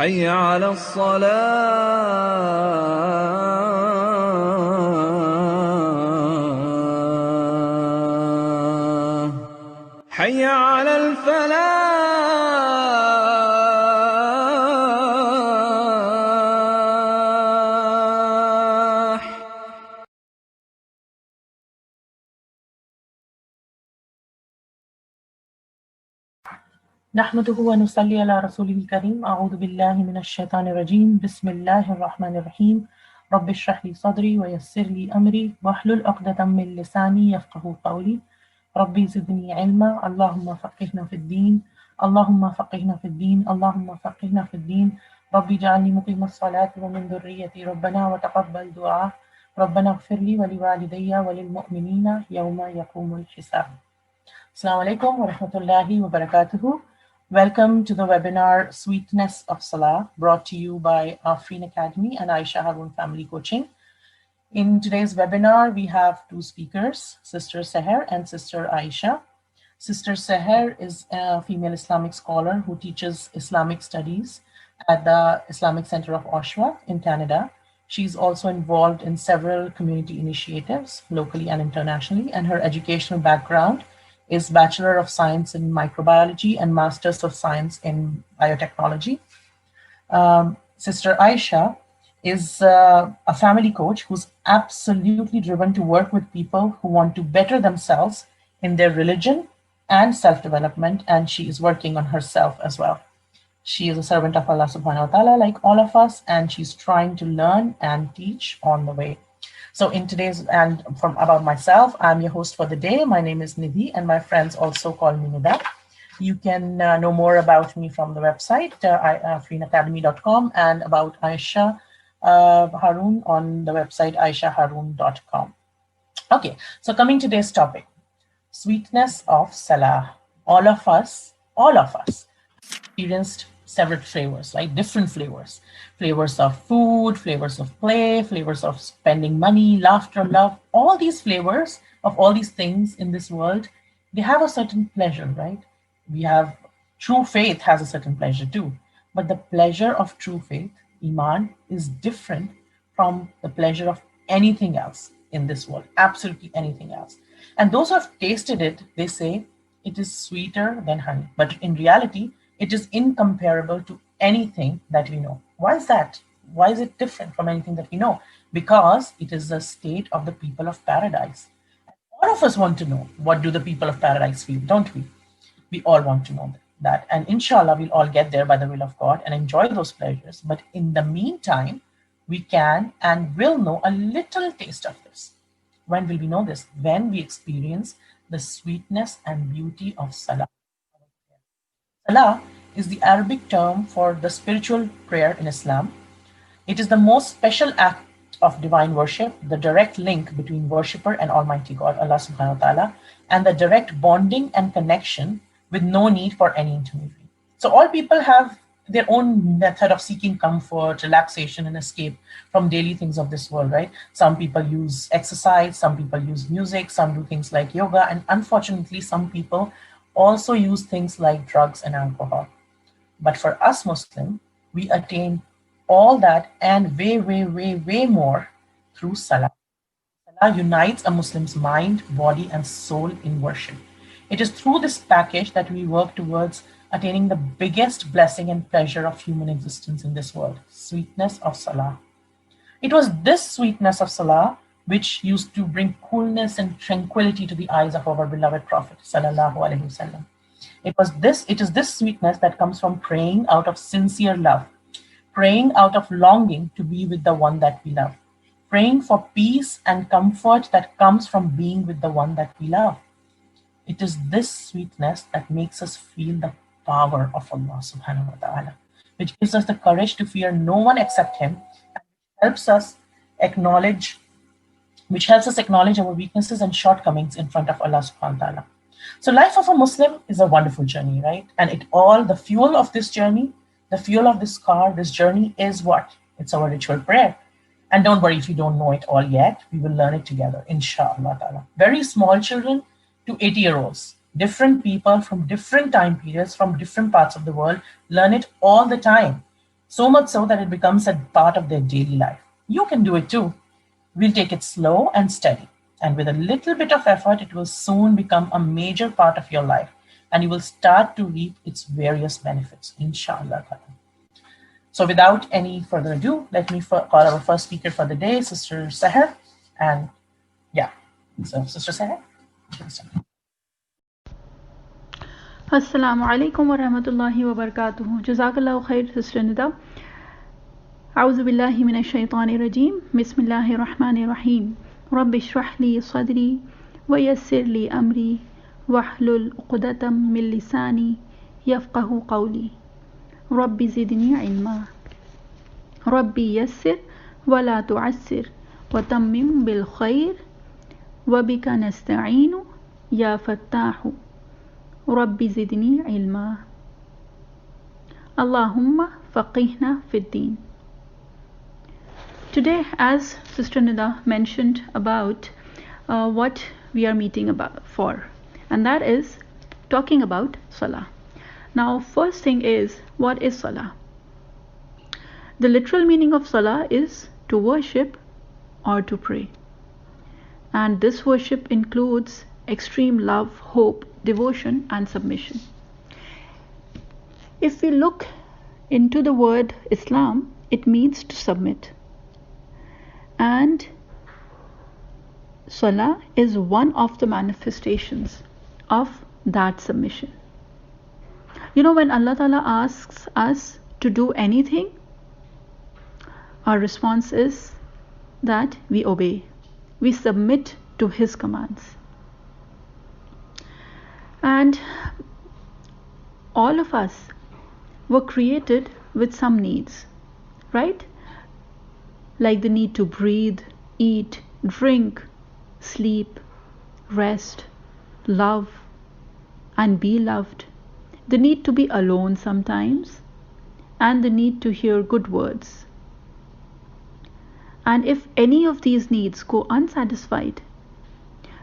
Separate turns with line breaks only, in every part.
حي على الصلاة حي على الفلاح
نحمده ونصلي على رسوله الكريم. أعوذ بالله من الشيطان الرجيم. بسم الله الرحمن الرحيم. رب اشرح لي صدري ويسر لي أمري واحلل عقدة من لساني يفقه قولي. ربي زدني علما. اللهم فقهنا في الدين. اللهم فقهنا في الدين. اللهم فقهنا في الدين. ربي اجعلني مقيم الصلاة ومن ذريتي ربنا وتقبل دعاء. ربنا اغفر لي ولوالدي وللمؤمنين يوم يقوم الحساب. Assalamu alaikum wa rahmatullahi wa barakatuhu. Welcome to the webinar Sweetness of Salah, brought to you by Afreen Academy and Aisha Harun Family Coaching. In today's webinar, we have two speakers, Sister Seher and Sister Aisha. Sister Seher is a female Islamic scholar who teaches Islamic studies at the Islamic Center of Oshawa in Canada. She's also involved in several community initiatives, locally and internationally, and her educational background is Bachelor of Science in Microbiology and Masters of Science in Biotechnology. Sister Aisha is a family coach who's absolutely driven to work with people who want to better themselves in their religion and self-development, and she is working on herself as well. She is a servant of Allah subhanahu wa ta'ala like all of us, and she's trying to learn and teach on the way. So in today's, and from about myself, I'm your host for the day. My name is Nidhi, and my friends also call me Nida. You can know more about me from the website, freenacademy.com, and about Aisha Harun on the website, aishaharun.com. Okay, so coming to today's topic, sweetness of Salah. All of us experienced several flavors, like different flavors of food, flavors of play, flavors of spending money, laughter, love. All these flavors of all these things in this world, they have a certain pleasure, right? We have true faith has a certain pleasure too, but the pleasure of true faith, Iman, is different from the pleasure of anything else in this world, absolutely anything else. And those who have tasted it, they say it is sweeter than honey, but in reality, it is incomparable to anything that we know. Why is that? Why is it different from anything that we know? Because it is the state of the people of paradise. All of us want to know, what do the people of paradise feel, don't we? We all want to know that. And inshallah, we'll all get there by the will of God and enjoy those pleasures. But in the meantime, we can and will know a little taste of this. When will we know this? When we experience the sweetness and beauty of Salah. Salah is the Arabic term for the spiritual prayer in Islam. It is the most special act of divine worship, the direct link between worshipper and Almighty God, Allah subhanahu wa ta'ala, and the direct bonding and connection with no need for any intermediary. So all people have their own method of seeking comfort, relaxation, and escape from daily things of this world, right? Some people use exercise, some people use music, some do things like yoga, and unfortunately, some people also use things like drugs and alcohol. But for us Muslim, we attain all that and way more through Salah. Salah unites a Muslim's mind, body, and soul in worship. It is through this package that we work towards attaining the biggest blessing and pleasure of human existence in this world, sweetness of Salah. It was this sweetness of Salah which used to bring coolness and tranquility to the eyes of our beloved Prophet sallallahu alaihi wasallam. It is this sweetness that comes from praying out of sincere love, praying out of longing to be with the one that we love, praying for peace and comfort that comes from being with the one that we love. It is this sweetness that makes us feel the power of Allah subhanahu wa ta'ala, which gives us the courage to fear no one except Him, and helps us acknowledge our weaknesses and shortcomings in front of Allah subhanahu wa ta'ala. So life of a Muslim is a wonderful journey, right? And the fuel of this journey, the fuel of this car, this journey is what? It's our ritual prayer. And don't worry if you don't know it all yet, we will learn it together, inshallah ta'ala. Very small children to 80-year-olds, different people from different time periods, from different parts of the world, learn it all the time. so much so that it becomes a part of their daily life. You can do it too. We'll take it slow and steady. And with a little bit of effort, it will soon become a major part of your life. And you will start to reap its various benefits, inshallah. So without any further ado, let me call our first speaker for the day, Sister Seher. And yeah, so Sister Seher.
Assalamu alaikum wa rahmatullahi wa barakatuhu. Jazakallahu khair, Sister Nida. A'udhu billahi minash shaitani rajim. Bismillahir rahmanir rahim. Rabbi shrah li sadri wa yassir li amri wahlul 'uqdatam min lisani yafqahu qawli. Rabbi zidni ilma. Rabbi yassir wa la tu'assir wa tammim bil khair wa bika nasta'inu ya fattahu. Rabbi zidni ilma. Allahumma faqihna fid din. Today, as Sister Nida mentioned about what we are meeting about for, and that is talking about Salah. Now, first thing is, what is Salah? The literal meaning of Salah is to worship or to pray. And this worship includes extreme love, hope, devotion, and submission. If we look into the word Islam, it means to submit. And Salah is one of the manifestations of that submission. You know, when Allah Ta'ala asks us to do anything, our response is that we obey. We submit to His commands. And all of us were created with some needs, right? Like the need to breathe, eat, drink, sleep, rest, love, and be loved. The need to be alone sometimes, and the need to hear good words. And if any of these needs go unsatisfied,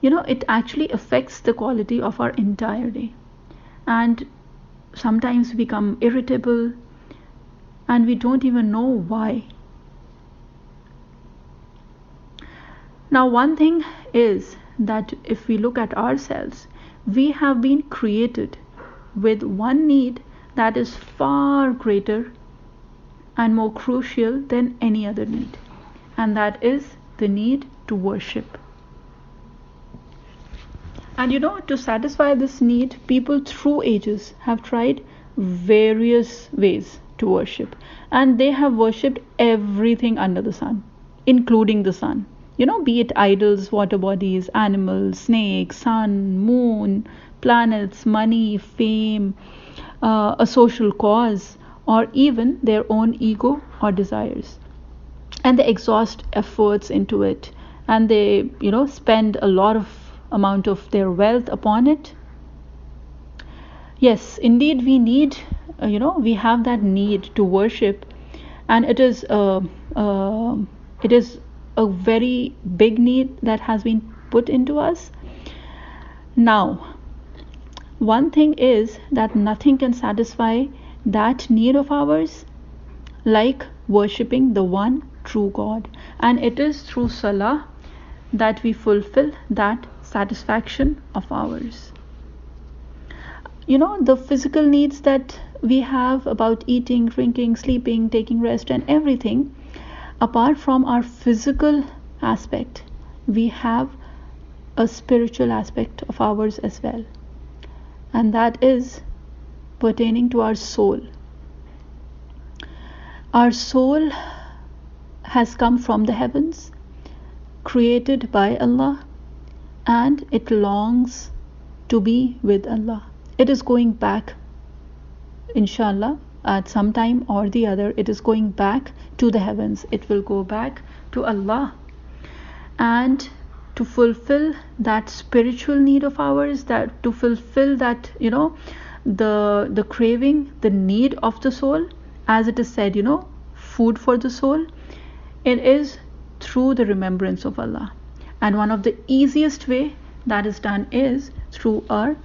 it actually affects the quality of our entire day. And sometimes we become irritable, and we don't even know why. Now, one thing is that if we look at ourselves, we have been created with one need that is far greater and more crucial than any other need, and that is the need to worship. And to satisfy this need, people through ages have tried various ways to worship, and they have worshipped everything under the sun, including the sun. Be it idols, water bodies, animals, snakes, sun, moon, planets, money, fame, a social cause, or even their own ego or desires. And they exhaust efforts into it, and they, spend a lot of amount of their wealth upon it. Yes, indeed, we need, we have that need to worship, and it is a very big need that has been put into us. Now, one thing is that nothing can satisfy that need of ours like worshipping the one true God, and it is through Salah that we fulfill that satisfaction of ours. The physical needs that we have about eating, drinking, sleeping, taking rest, and everything, apart from our physical aspect, we have a spiritual aspect of ours as well, and that is pertaining to our soul. Our soul has come from the heavens, created by Allah, and it longs to be with Allah. It is going back, inshallah, at some time or the other. It is going back to the heavens. It will go back to Allah. And to fulfill that spiritual need of ours, that to fulfill that, the craving, the need of the soul, as it is said, food for the soul, it is through the remembrance of Allah. And one of the easiest way that is done is through our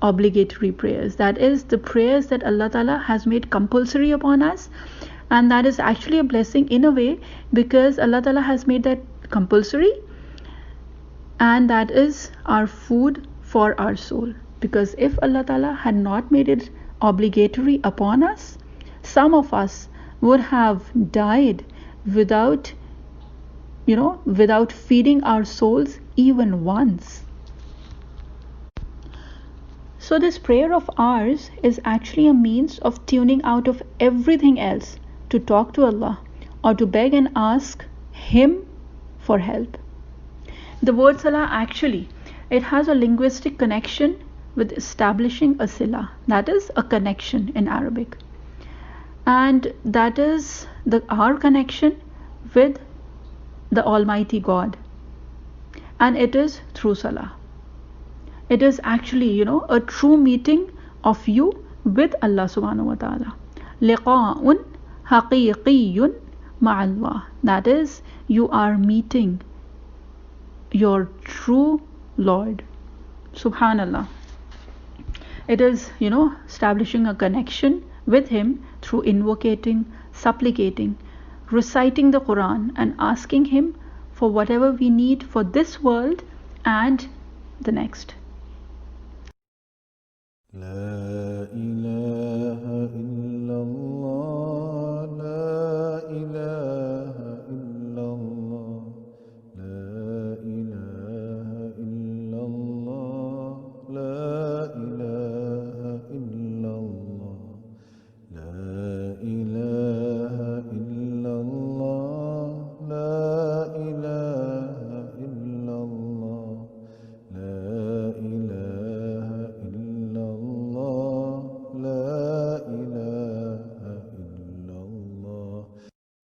obligatory prayers. That is the prayers that Allah Ta'ala has made compulsory upon us, And that is actually a blessing in a way, because Allah Ta'ala has made that compulsory, and that is our food for our soul. Because if Allah Ta'ala had not made it obligatory upon us, some of us would have died without feeding our souls even once. So this prayer of ours is actually a means of tuning out of everything else to talk to Allah, or to beg and ask Him for help. The word Salah actually, it has a linguistic connection with establishing a sila, that is a connection in Arabic, and that is our connection with the Almighty God, and it is through Salah. It is actually a true meeting of you with Allah subhanahu wa ta'ala. Liqa'un haqiqiyyun ma'allah, that is, you are meeting your true Lord. Subhanallah. It is establishing a connection with Him through invocating, supplicating, reciting the Quran, and asking Him for whatever we need for this world and the next.
لا